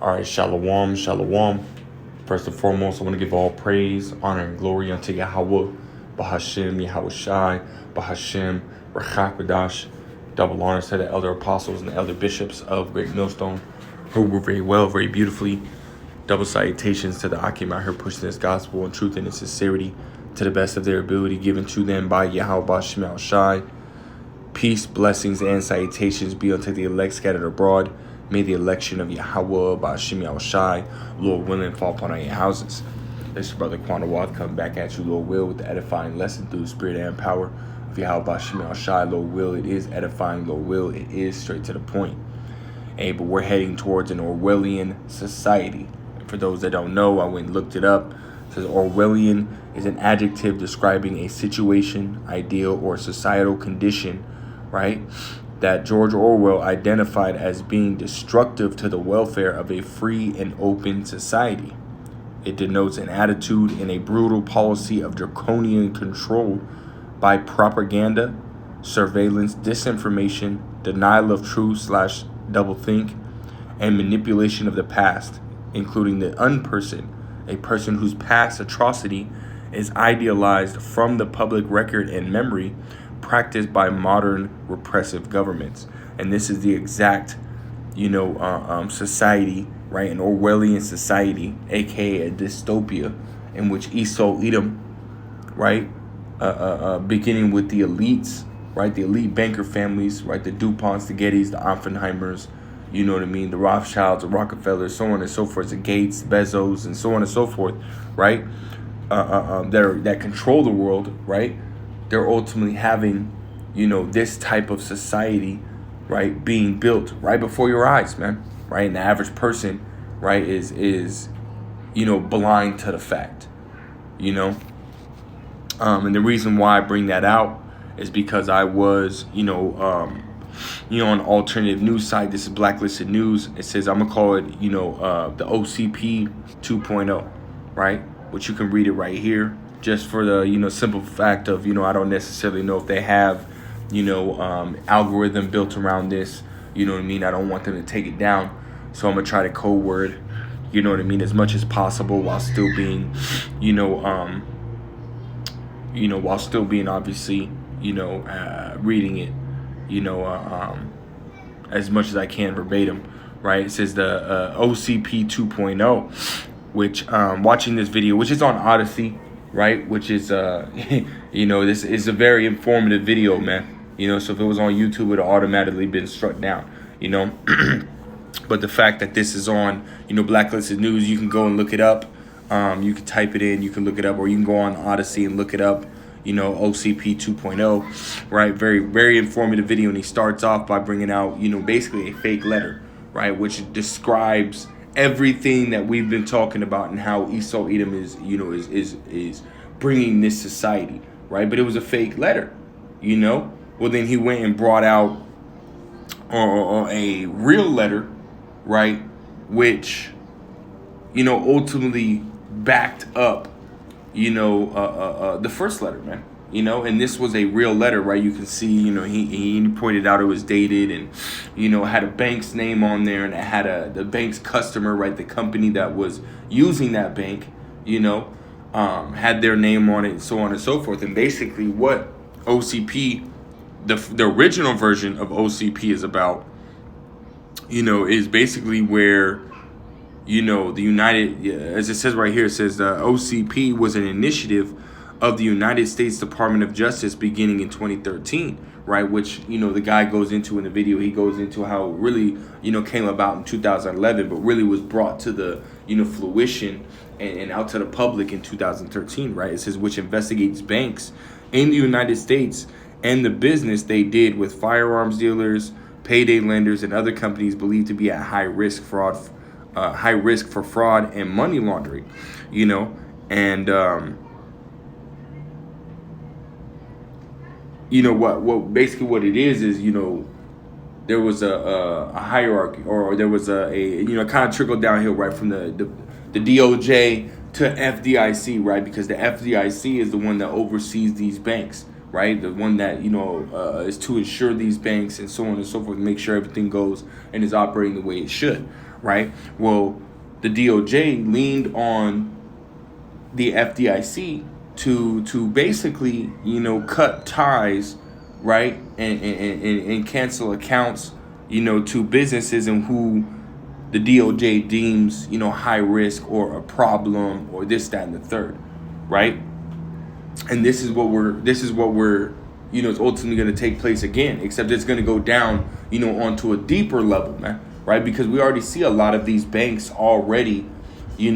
All right, shalom, shalom. First and foremost, I want to give all praise, honor, and glory unto Yahweh, Bahashem, Yahweh Shai, Bahashem, Rachakadash. Double honors to the elder apostles and the elder bishops of Great Millstone, who were very well, very beautifully. Double salutations to the Akim out here pushing this gospel in truth and in sincerity to the best of their ability, given to them by Yahweh Bahashem Shai. Peace, blessings, and salutations be unto the elect scattered abroad. May the election of Yahweh, Ba'ashim Yahushai, Lord willing, fall upon all your houses. This is Brother Quanawath coming back at you, Lord will, with the edifying lesson through the spirit and power of Yahweh, Ba'ashim Yahushai. Lord will, it is edifying. Lord will, it is straight to the point. Hey, but we're heading towards an Orwellian society. And for those that don't know, I went and looked it up. It says Orwellian is an adjective describing a situation, ideal, or societal condition, right, that George Orwell identified as being destructive to the welfare of a free and open society. It denotes an attitude and a brutal policy of draconian control by propaganda, surveillance, disinformation, denial of truth / doublethink, and manipulation of the past, including the unperson, a person whose past atrocity is idealized from the public record and memory, practiced by modern repressive governments. And this is the exact, society, right? An Orwellian society, aka a dystopia, in which Esau Edom, right, beginning with the elites, right, the elite banker families, right, the DuPonts, the Gettys, the Oppenheimers, you know what I mean, the Rothschilds, the Rockefellers, so on and so forth, the Gates, Bezos, and so on and so forth, right, that control the world, right? They're ultimately having, this type of society, right, being built right before your eyes, man, right? And the average person, right, is blind to the fact, and the reason why I bring that out is because I was, on an alternative news site. This is Blacklisted News. It says, I'm gonna call it, the O.C.P 2.0, right? Which you can read it right here. Just for the, simple fact of, I don't necessarily know if they have, algorithm built around this, you know what I mean? I don't want them to take it down. So I'm going to try to code word, you know what I mean, as much as possible while still being, while still being obviously, reading it, as much as I can verbatim, right? It says the O.C.P 2.0, which watching this video, which is on Odyssey, right, which is this is a very informative video, man. So if it was on YouTube, it would have automatically been struck down, but the fact that this is on Blacklisted News, you can go and look it up. You can type it in, you can look it up, or you can go on Odyssey and look it up, OCP 2.0, right? Very, very informative video. And he starts off by bringing out, basically a fake letter, right, which describes everything that we've been talking about and how Esau Edom is bringing this society, right? But it was a fake letter, Well, then he went and brought out a real letter, right, which, ultimately backed up, the first letter, man. And this was a real letter, right? You can see, he pointed out it was dated and, had a bank's name on there, and it had the bank's customer, right? The company that was using that bank, had their name on it, so on and so forth. And basically what O.C.P, the original version of O.C.P is about, is basically where, the United, as it says right here, it says the O.C.P was an initiative of the United States Department of Justice beginning in 2013, right? Which, the guy goes into in the video, he goes into how it really, came about in 2011, but really was brought to the, fruition and out to the public in 2013, right? It says, which investigates banks in the United States and the business they did with firearms dealers, payday lenders, and other companies believed to be at high risk for fraud and money laundering, and what basically what it is, there was a hierarchy, or there was a kind of trickled downhill, right, from the DOJ to FDIC, right, because the FDIC is the one that oversees these banks, right, the one that is to insure these banks and so on and so forth, make sure everything goes and is operating the way it should, right? Well, the DOJ leaned on the FDIC to basically, cut ties, right, and cancel accounts, to businesses and who the DOJ deems, high risk or a problem or this, that, and the third, right? And this is what we're it's ultimately going to take place again, except it's going to go down, onto a deeper level, man, right? Because we already see a lot of these banks already, they're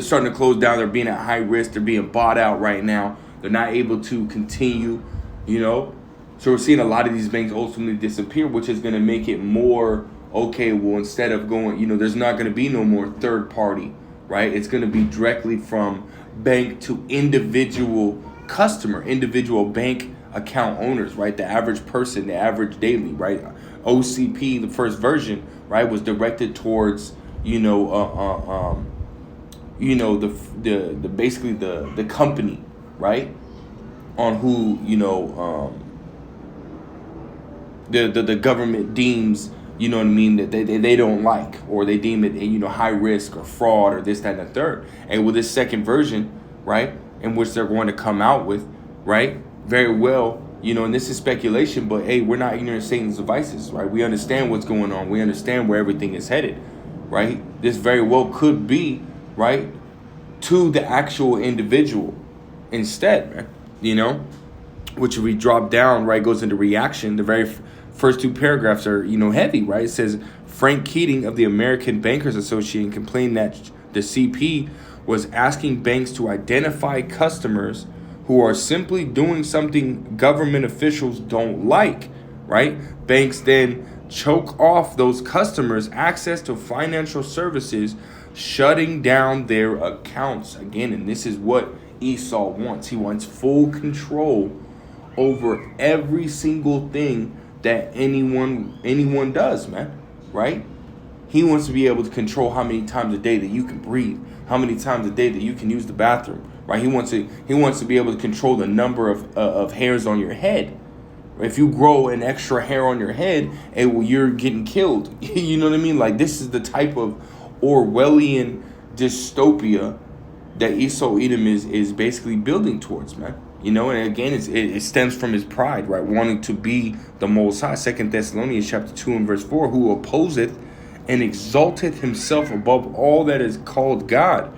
starting to close down. They're being at high risk. They're being bought out right now. They're not able to continue, So we're seeing a lot of these banks ultimately disappear, which is going to make it more, okay, well, instead of going, there's not going to be no more third party, right? It's going to be directly from bank to individual customer, individual bank account owners, right? The average person, the average daily, right? O.C.P, the first version, right, was directed towards, the basically the company, right, on who the government deems, that they don't like, or they deem it high risk or fraud or this, that, and the third. And with this second version, right, in which they're going to come out with, right, very well, and this is speculation, but hey, we're not ignorant of Satan's devices, right? We understand what's going on. We understand where everything is headed, right? This very well could be, right, to the actual individual instead, man, which if we drop down, right, goes into reaction. The very first two paragraphs are, heavy, right? It says, Frank Keating of the American Bankers Association complained that the CP was asking banks to identify customers who are simply doing something government officials don't like, right? Banks then choke off those customers' access to financial services, shutting down their accounts. Again, and this is what Esau wants. He wants full control over every single thing that anyone does, man, right? He wants to be able to control how many times a day that you can breathe, how many times a day that you can use the bathroom, right? He wants to be able to control the number of hairs on your head. If you grow an extra hair on your head, you're getting killed. You know what I mean? Like, this is the type of Orwellian dystopia that Esau Edom is basically building towards, man. And again, it stems from his pride, right? Wanting to be the Most High. 2 Thessalonians chapter 2 and verse 4, who opposeth and exalteth himself above all that is called God,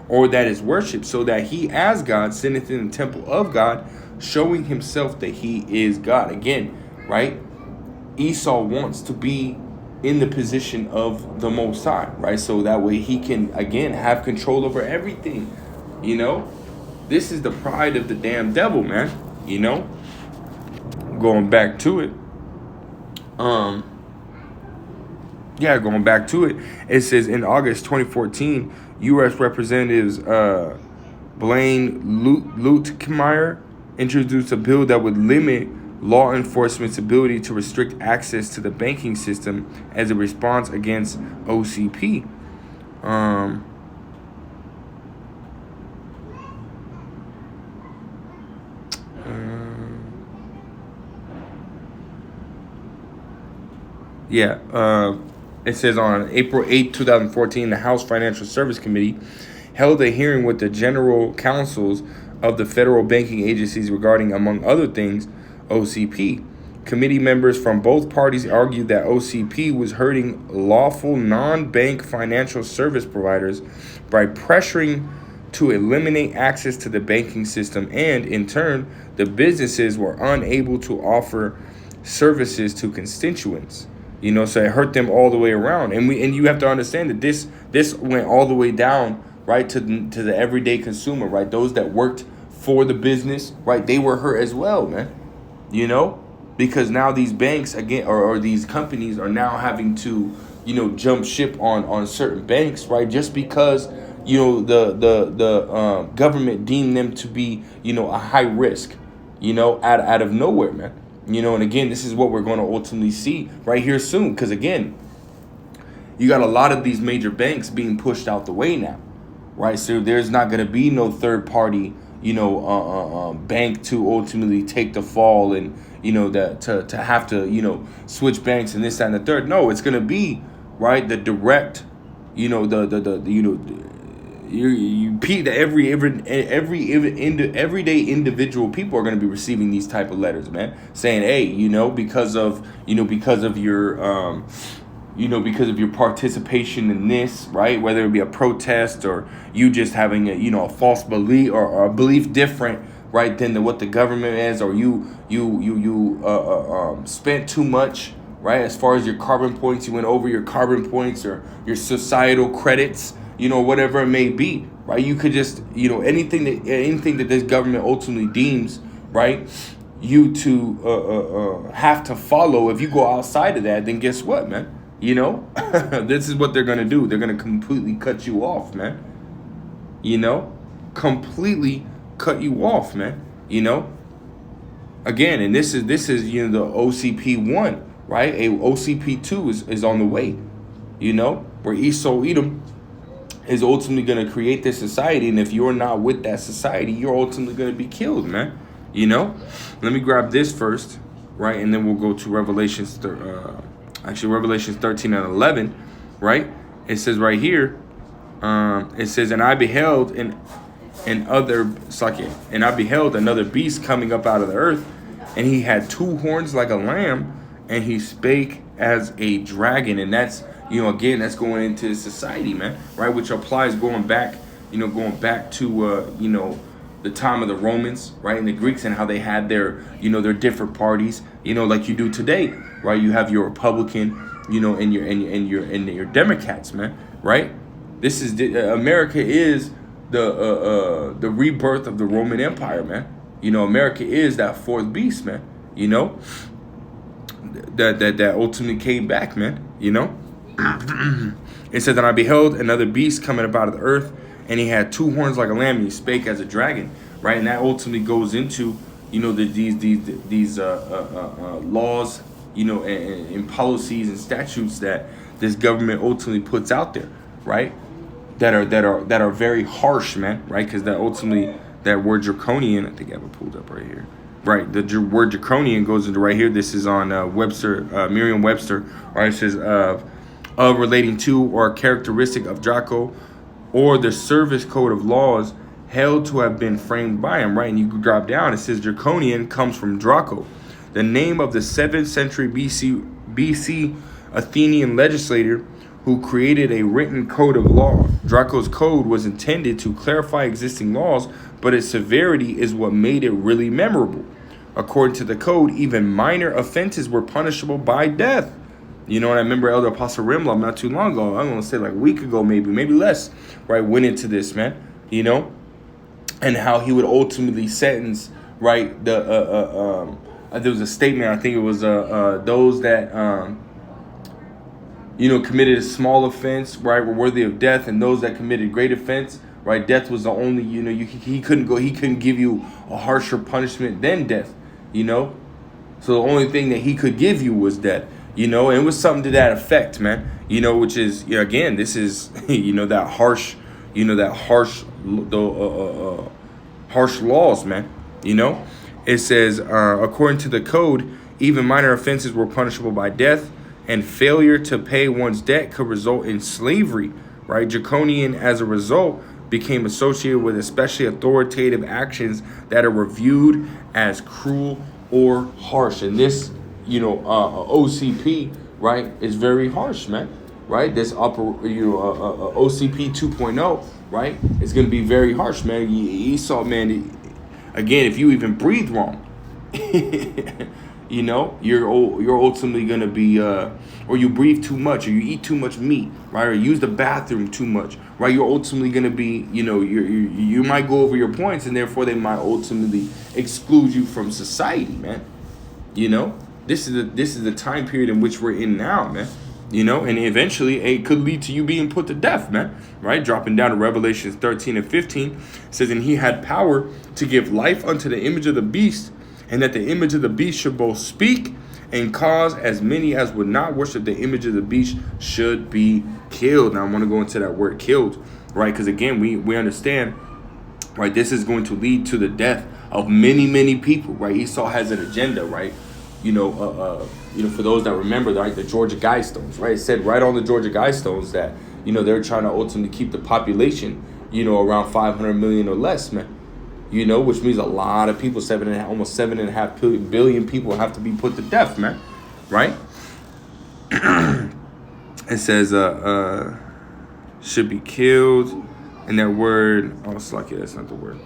or that is worshipped, so that he as God sitteth in the temple of God, showing himself that he is God. Again, right? Esau wants to be in the position of the Most High, right? So that way he can, again, have control over everything, This is the pride of the damn devil, man, Going back to it. Going back to it. It says in August 2014, U.S. Representatives Blaine Luetkemeyer introduced a bill that would limit law enforcement's ability to restrict access to the banking system as a response against O.C.P. It says on April 8, 2014, the House Financial Service Committee held a hearing with the general counsels of the federal banking agencies regarding, among other things, O.C.P. Committee members from both parties argued that O.C.P. was hurting lawful non-bank financial service providers by pressuring to eliminate access to the banking system, and in turn, the businesses were unable to offer services to constituents. So it hurt them all the way around, and you have to understand that this went all the way down, right, to the everyday consumer, right? Those that worked for the business, right, they were hurt as well, man. Because now these banks again, or these companies are now having to, jump ship on certain banks, right? Just because the government deemed them to be a high risk, out of nowhere, man. And again, this is what we're going to ultimately see right here soon. Because again, you got a lot of these major banks being pushed out the way now, right? So there's not going to be no third party, bank to ultimately take the fall, and to have to switch banks and this, that, and the third. No, it's gonna be right the direct, the everyday individual people are going to be receiving these type of letters, man, saying, hey, because of your because of your participation in this, right, whether it be a protest or you just having a false belief or a belief different, right, than what the government is, or you spent too much, right, as far as your carbon points, you went over your carbon points or your societal credits, whatever it may be, right? You could just, anything that this government ultimately deems, right, you to have to follow. If you go outside of that, then guess what, man? This is what they're gonna do. They're gonna completely cut you off, man. Completely cut you off, man. Again, and this is the O.C.P. 1, right? A O.C.P. 2 is on the way. Where Esau Edom is ultimately going to create this society, and if you're not with that society, you're ultimately going to be killed, man. Let me grab this first, right, and then we'll go to Revelations 13 and 11, right? It says right here, it says, and I beheld another beast coming up out of the earth, and he had 2 horns like a lamb, and he spake as a dragon. And that's again, that's going into society, man, right? Which applies going back to the time of the Romans, right, and the Greeks, and how they had their their different parties, like you do today, right? You have your Republican, and your Democrats, man, right? This is America is the rebirth of the Roman Empire, man. America is that 4th beast, man. That ultimately came back, man. It says, and I beheld another beast coming up out of the earth, and he had 2 horns like a lamb, and he spake as a dragon, right? And that ultimately goes into these laws, and policies and statutes that this government ultimately puts out there, right? That are very harsh, man, right? Because that ultimately, that word draconian, I think I have it pulled up right here. Right, the word draconian goes into right here. This is on Merriam-Webster. Right, it says of relating to or characteristic of Draco, or the service code of laws held to have been framed by him. Right, and you drop down. It says draconian comes from Draco, the name of the 7th century BC Athenian legislator who created a written code of law. Draco's code was intended to clarify existing laws, but its severity is what made it really memorable. According to the code, even minor offenses were punishable by death. And I remember Elder Apostle Rimlaw not too long ago, I'm going to say like a week ago, maybe less, right, went into this, man, and how he would ultimately sentence, right, there was a statement, I think it was those that, committed a small offense, right, were worthy of death, and those that committed great offense, right, death was the only, he couldn't give you a harsher punishment than death, So the only thing that he could give you was death, and it was something to that effect, man, which is, again, this is, that harsh, harsh laws, man, It says, according to the code, even minor offenses were punishable by death, and failure to pay one's debt could result in slavery, right? Draconian, as a result, became associated with especially authoritative actions that are reviewed as cruel or harsh. And this, O.C.P, right, is very harsh, man, right? This O.C.P 2.0, right, is going to be very harsh, man. Esau, man, again, if you even breathe wrong, you're ultimately going to be, or you breathe too much, or you eat too much meat, right, or use the bathroom too much, right, you're ultimately going to be, you might go over your points, and therefore they might ultimately exclude you from society, man. This is the time period in which we're in now, man. And eventually it could lead to you being put to death, man, right? Dropping down to Revelations 13 and 15, it says, and he had power to give life unto the image of the beast, and that the image of the beast should both speak and cause as many as would not worship the image of the beast should be killed. Now I want to go into that word killed, right? Because again, we understand, right? This is going to lead to the death of many, many people, right? Esau has an agenda, right? For those that remember, right, the Georgia Guidestones, right? It said right on the Georgia Guidestones that, they're trying to ultimately keep the population, around 500 million or less, man. Which means a lot of people, almost 7.5 billion people have to be put to death, man, right? It says, should be killed. And that word, it's lucky that's not the word.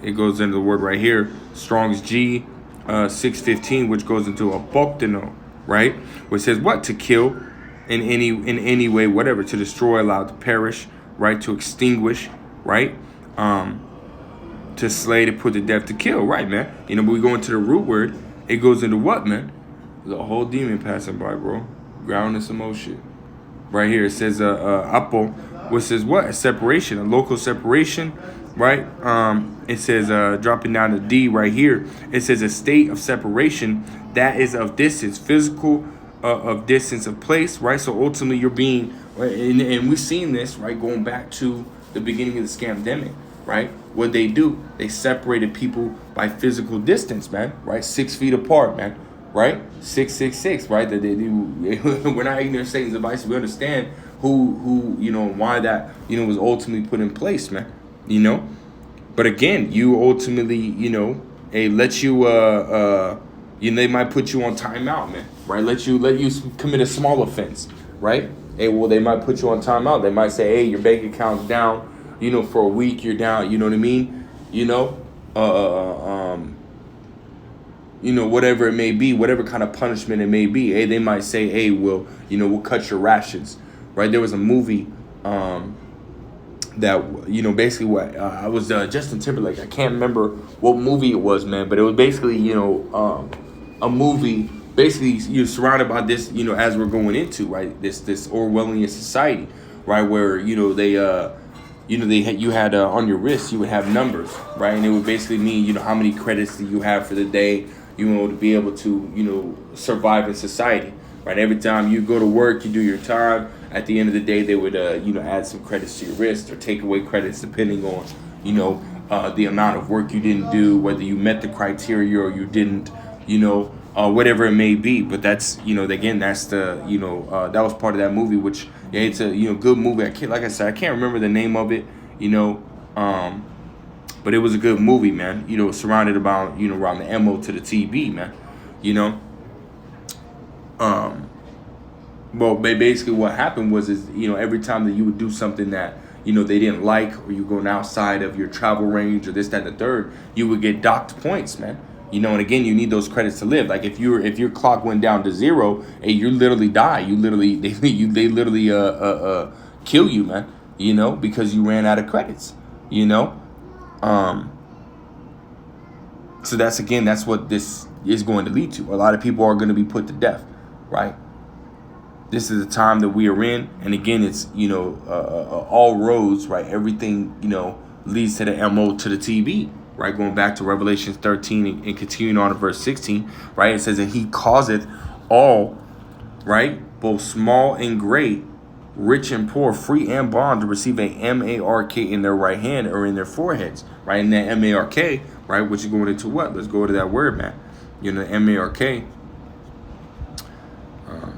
It goes into the word right here, Strong's G 615, which goes into a boktano, right? Which says what? To kill in any way, whatever, to destroy, allow to perish, right? To extinguish, right? To slay, to put to death, to kill, right, man? But we go into the root word, it goes into what, man? The whole demon passing by, bro. Grounding some old shit. Right here, it says apo, which says what? A separation, a local separation, right? It says dropping down to D right here. It says a state of separation that is of distance, physical of distance of place, right? So ultimately, you're being, right, and we've seen this, right, going back to the beginning of the scamdemic, right? What they do, they separated people by physical distance, man, right? 6 feet apart, man. Right, 666, right? That they do. We're not ignorant of Satan's advice. We understand who, why that, was ultimately put in place, man. But again, you ultimately, let you, they might put you on timeout, man. Right? Let you commit a small offense, right? Hey, well, they might put you on timeout. They might say, hey, your bank account's down, for a week. You're down. You know what I mean? Whatever it may be, whatever kind of punishment it may be. Hey, they might say, hey, we'll cut your rations, right? There was a movie that, basically what I was Justin Timberlake. I can't remember what movie it was, man, but it was basically, a movie basically you're surrounded by this, as we're going into, right, this Orwellian society, right, where, you had on your wrist, you would have numbers, right? And it would basically mean, how many credits do you have for the day, to be able to, survive in society, right? Every time you go to work, you do your time. At the end of the day, they would, add some credits to your wrist or take away credits depending on, the amount of work you didn't do, whether you met the criteria or you didn't, whatever it may be. But that's, again, that's the, that was part of that movie, which, yeah, it's a, good movie. Like I said, I can't remember the name of it, but it was a good movie, man. Surrounded about, around the MO to the TB, man. Well, basically what happened was, every time that you would do something that, they didn't like, or you going outside of your travel range or this, that, and the third, you would get docked points, man. And again, you need those credits to live. Like if your clock went down to 0, hey, you literally die. They literally kill you, man. Because you ran out of credits. So that's what this is going to lead to. A lot of people are going to be put to death, right? This is the time that we are in, and again, it's all roads, right? Everything leads to the MO to the TB, right? Going back to Revelation 13 and continuing on to verse 16, right? It says that he causeth all, right, both small and great, rich and poor, free and bond, to receive a MARK in their right hand or in their foreheads, right? And that MARK, right, which is going into what? Let's go to that word, man. MARK.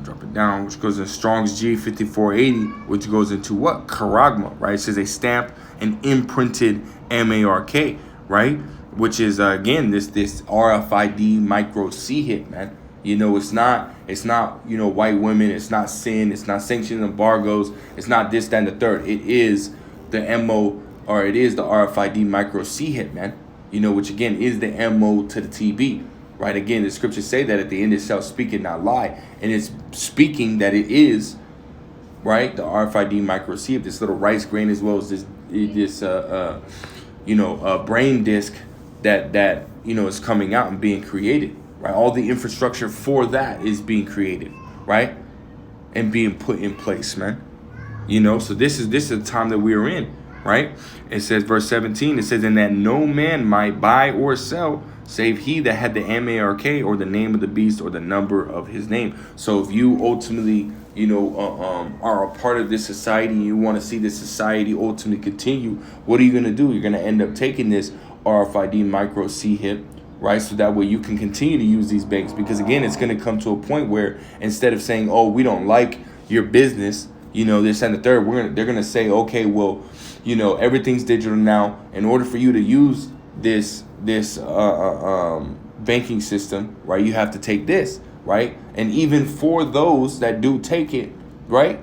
Drop it down, which goes in Strong's G 5480, which goes into what? Charagma, right? It says a stamp, an imprinted MARK, right? Which is again this RFID micro C hit, man. It's not white women, it's not sin, it's not sanctions, embargoes, it's not this, that, and the third. It is the MO, or it is the RFID micro C hit, man. Which again is the MO to the TB. Right, again, the scriptures say that at the end it shall speak and not lie. And it's speaking that it is, right, the RFID micro C, this little rice grain, as well as this brain disk that is coming out and being created. Right, all the infrastructure for that is being created, right, and being put in place, man. So this is the time that we are in, right? It says, verse 17, it says, and that no man might buy or sell save he that had the mark or the name of the beast or the number of his name. So if you ultimately, are a part of this society and you want to see this society ultimately continue, what are you going to do? You're going to end up taking this RFID micro C-HIP, right? So that way you can continue to use these banks, because again, it's going to come to a point where instead of saying, oh, we don't like your business, this and the third, they're going to say, okay, well, everything's digital now. In order for you to use this banking system, right, you have to take this, right? And even for those that do take it, right,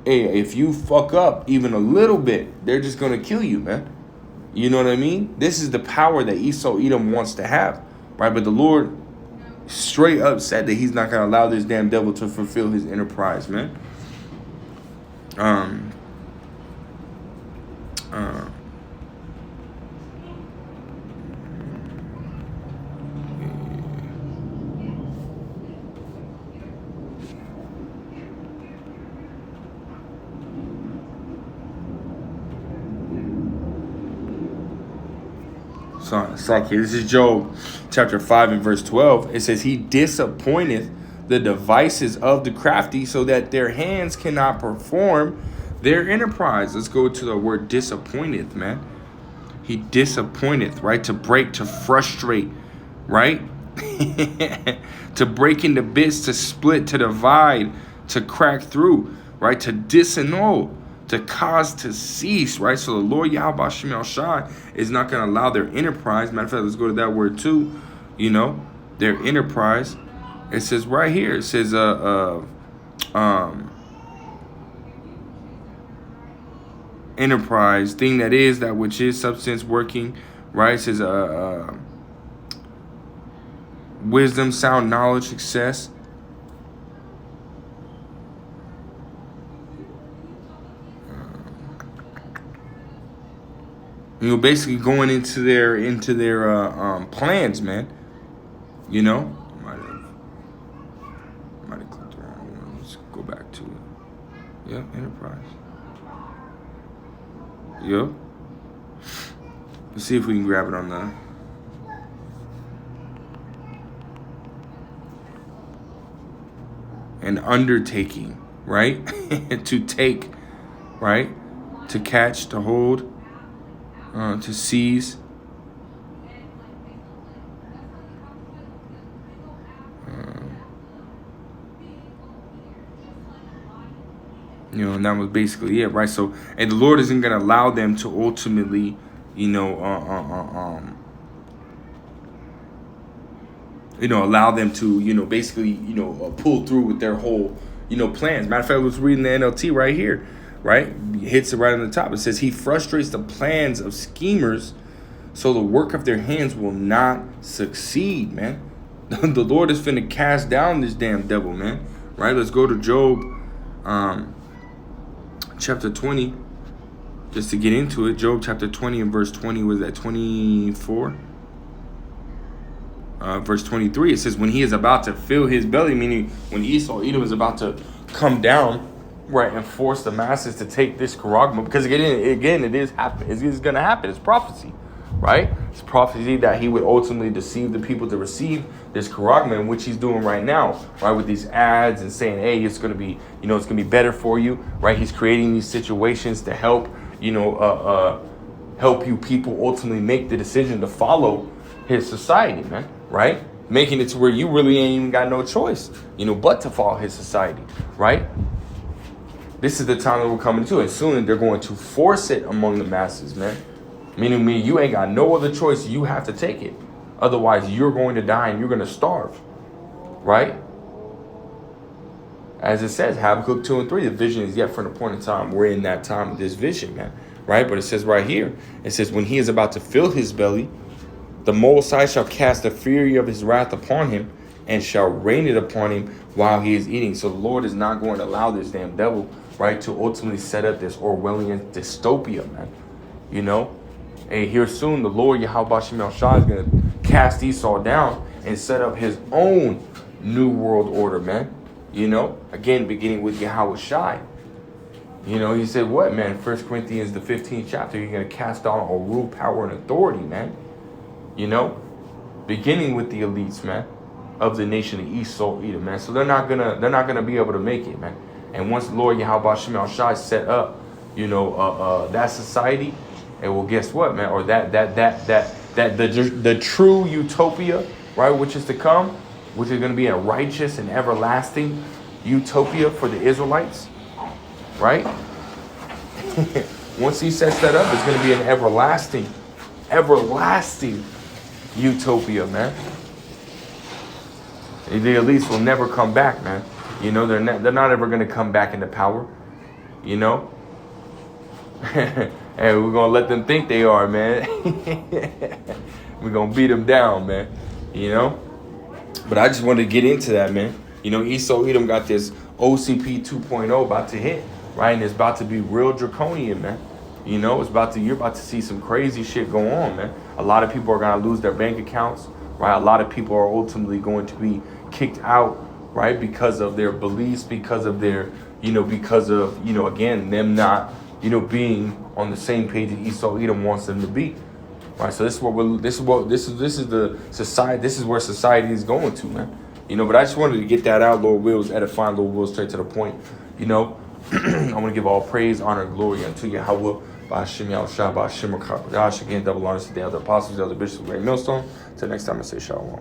if you fuck up even a little bit, they're just going to kill you, man. You know what I mean? This is the power that Esau Edom wants to have, right? But the Lord straight up said that he's not going to allow this damn devil to fulfill his enterprise, man. This is Job chapter 5 and verse 12. It says, he disappointeth the devices of the crafty, so that their hands cannot perform their enterprise. Let's go to the word disappointeth, man. He disappointeth, right? To break, to frustrate, right? To break into bits, to split, to divide, to crack through, right? To disannul, to cause to cease, right? So the Lord Yahweh Shem Shai is not going to allow their enterprise. Matter of fact, let's go to that word too. Their enterprise. It says right here. It says enterprise, thing that is, that which is, substance, working, right? It says wisdom, sound knowledge, success. Basically going into their plans, man. Might have clicked the wrong one. Let's go back to it. Yep, enterprise. Yep. Let's see if we can grab it on the. An undertaking, right? To take, right? To catch, to hold. To seize, and that was basically it, right? So, and the Lord isn't going to allow them to ultimately, allow them to, basically, pull through with their whole, plans. Matter of fact, I was reading the NLT right here. Right? He hits it right on the top. It says, he frustrates the plans of schemers, so the work of their hands will not succeed, man. The Lord is finna cast down this damn devil, man. Right? Let's go to Job chapter 20, just to get into it. Job chapter 20 and verse 20, was that 24? Verse 23, it says, when he is about to fill his belly, meaning when Esau Edom is about to come down, right, and force the masses to take this charagma, because again, it is happen. It's going to happen. It's prophecy, right? It's prophecy that he would ultimately deceive the people to receive this charagma, which he's doing right now, right, with these ads and saying, hey, it's going to be, it's going to be better for you, right? He's creating these situations to help, help you people ultimately make the decision to follow his society, man, right? Making it to where you really ain't even got no choice, but to follow his society, right? This is the time that we're coming to, and soon they're going to force it among the masses, man. Meaning you ain't got no other choice. You have to take it. Otherwise, you're going to die and you're going to starve, right? As it says, Habakkuk 2 and 3, the vision is yet for an appointed time. We're in that time of this vision, man, right? But it says right here, it says, when he is about to fill his belly, the Most High shall cast the fury of his wrath upon him and shall rain it upon him while he is eating. So the Lord is not going to allow this damn devil, right, to ultimately set up this Orwellian dystopia, man. And here soon, the Lord Yahweh Shem Shai is going to cast Esau down and set up his own new world order, man. Again, beginning with Yahweh Shai. He said, what, man? 1 Corinthians, the 15th chapter, you're going to cast down all rule, power, and authority, man. beginning with the elites, man, of the nation of Esau, Edom, man. So they're not gonna be able to make it, man. And once Lord Yahweh Shem Shai set up, that society, and well, guess what, man? Or the true utopia, right, which is to come, which is going to be a righteous and everlasting utopia for the Israelites, right? Once he sets that up, it's going to be an everlasting utopia, man. The elites will never come back, man. They're not ever going to come back into power, And we're going to let them think they are, man. We're going to beat them down, man. But I just wanted to get into that, man. Esau Edom got this O.C.P 2.0 about to hit, right? And it's about to be real draconian, man. You're about to see some crazy shit go on, man. A lot of people are going to lose their bank accounts, right? A lot of people are ultimately going to be kicked out, right? Because of their beliefs, because of their, again, them not, being on the same page that Esau Edom wants them to be, right? So this is the society. This is where society is going to, man. But I just wanted to get that out. Lord wills, edifying. Lord wills, straight to the point. I want to give all praise, honor, and glory unto Yahweh. By Hashem Yahushua, by Hashem Rakash. Again, double honors to the other apostles, the other bishops, great millstone. Till next time, I say shalom.